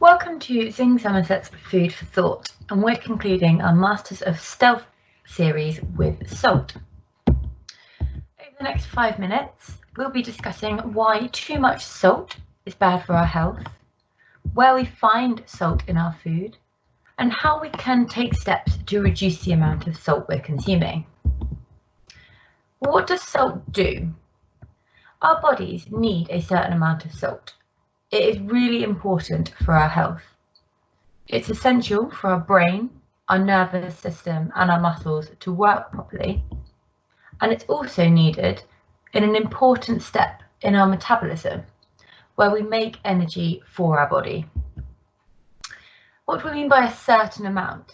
Welcome to Zing Somerset's Food for Thought, and we're concluding our Masters of Stealth series with salt. Over the next 5 minutes, we'll be discussing why too much salt is bad for our health, where we find salt in our food, and how we can take steps to reduce the amount of salt we're consuming. What does salt do? Our bodies need a certain amount of salt. It is really important for our health. It's essential for our brain, our nervous system, and our muscles to work properly. And it's also needed in an important step in our metabolism, where we make energy for our body. What do we mean by a certain amount?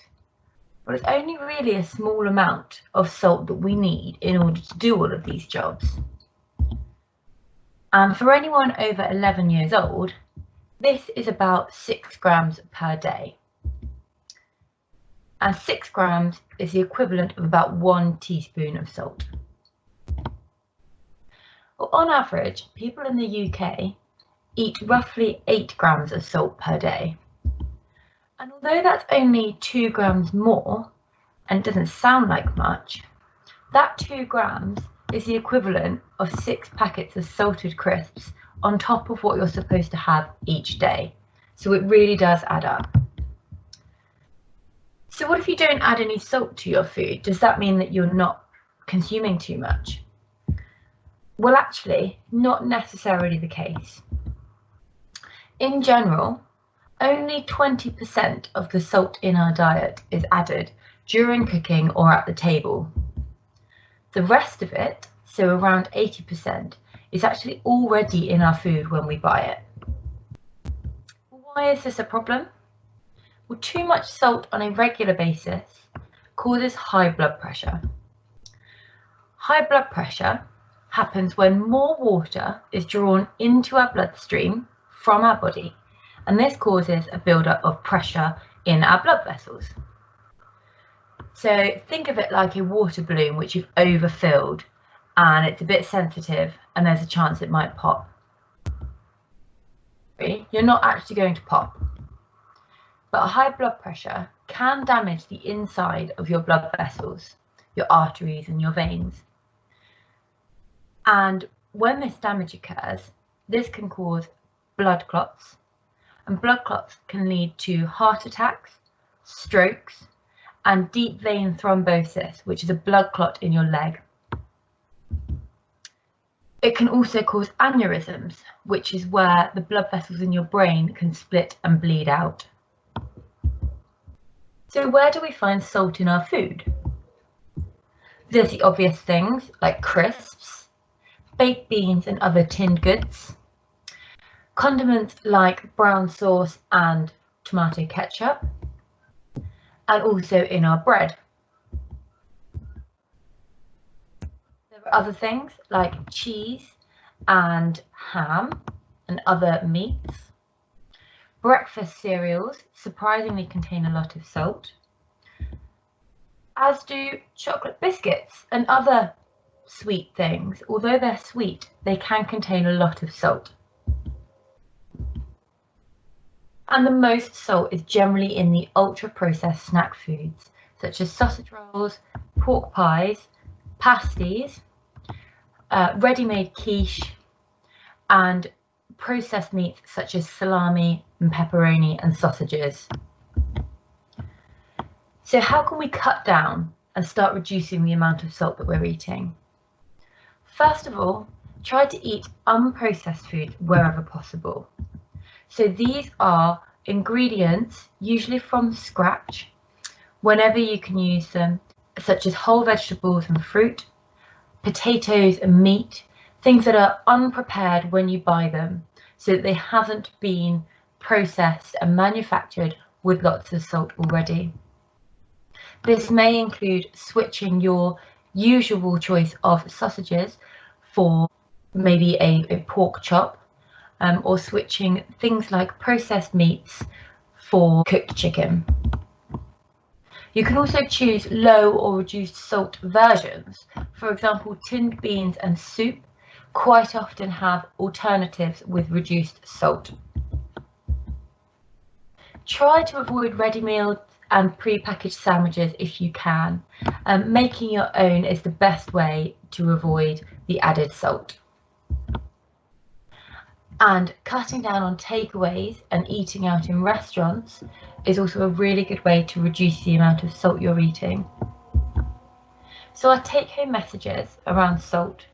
Well, it's only really a small amount of salt that we need in order to do all of these jobs. And for anyone over 11 years old, this is about 6 grams per day. And 6 grams is the equivalent of about 1 teaspoon of salt. Well, on average, people in the UK eat roughly 8 grams of salt per day. And although that's only 2 grams more, and doesn't sound like much, that 2 grams is the equivalent of 6 packets of salted crisps on top of what you're supposed to have each day. So it really does add up. So what if you don't add any salt to your food? Does that mean that you're not consuming too much? Well, actually, not necessarily the case. In general, only 20% of the salt in our diet is added during cooking or at the table. The rest of it, so around 80%, is actually already in our food when we buy it. Why is this a problem? Well, too much salt on a regular basis causes high blood pressure. High blood pressure happens when more water is drawn into our bloodstream from our body, and this causes a buildup of pressure in our blood vessels. So think of it like a water balloon which you've overfilled and it's a bit sensitive and there's a chance it might pop. You're not actually going to pop, but high blood pressure can damage the inside of your blood vessels, your arteries and your veins. And when this damage occurs, this can cause blood clots, and blood clots can lead to heart attacks, strokes, and deep vein thrombosis, which is a blood clot in your leg. It can also cause aneurysms, which is where the blood vessels in your brain can split and bleed out. So where do we find salt in our food? There's the obvious things like crisps, baked beans and other tinned goods, condiments like brown sauce and tomato ketchup, and also in our bread. There are other things like cheese and ham and other meats. Breakfast cereals surprisingly contain a lot of salt, as do chocolate biscuits and other sweet things. Although they're sweet, they can contain a lot of salt. And the most salt is generally in the ultra-processed snack foods, such as sausage rolls, pork pies, pasties, ready-made quiche, and processed meats such as salami and pepperoni and sausages. So how can we cut down and start reducing the amount of salt that we're eating? First of all, try to eat unprocessed foods wherever possible. So these are ingredients, usually from scratch, whenever you can use them, such as whole vegetables and fruit, potatoes and meat, things that are unprepared when you buy them, so that they haven't been processed and manufactured with lots of salt already. This may include switching your usual choice of sausages for maybe a pork chop, or switching things like processed meats for cooked chicken. You can also choose low or reduced salt versions. For example, tinned beans and soup quite often have alternatives with reduced salt. Try to avoid ready meals and pre-packaged sandwiches if you can. Making your own is the best way to avoid the added salt. And cutting down on takeaways and eating out in restaurants is also a really good way to reduce the amount of salt you're eating. So our take-home messages around salt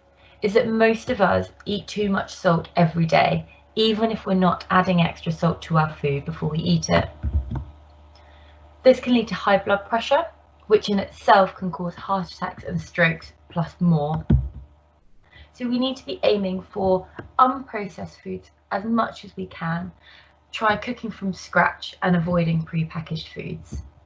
is that most of us eat too much salt every day, even if we're not adding extra salt to our food before we eat it. This can lead to high blood pressure, which in itself can cause heart attacks and strokes, plus more. So we need to be aiming for unprocessed foods as much as we can. Try cooking from scratch and avoiding pre-packaged foods.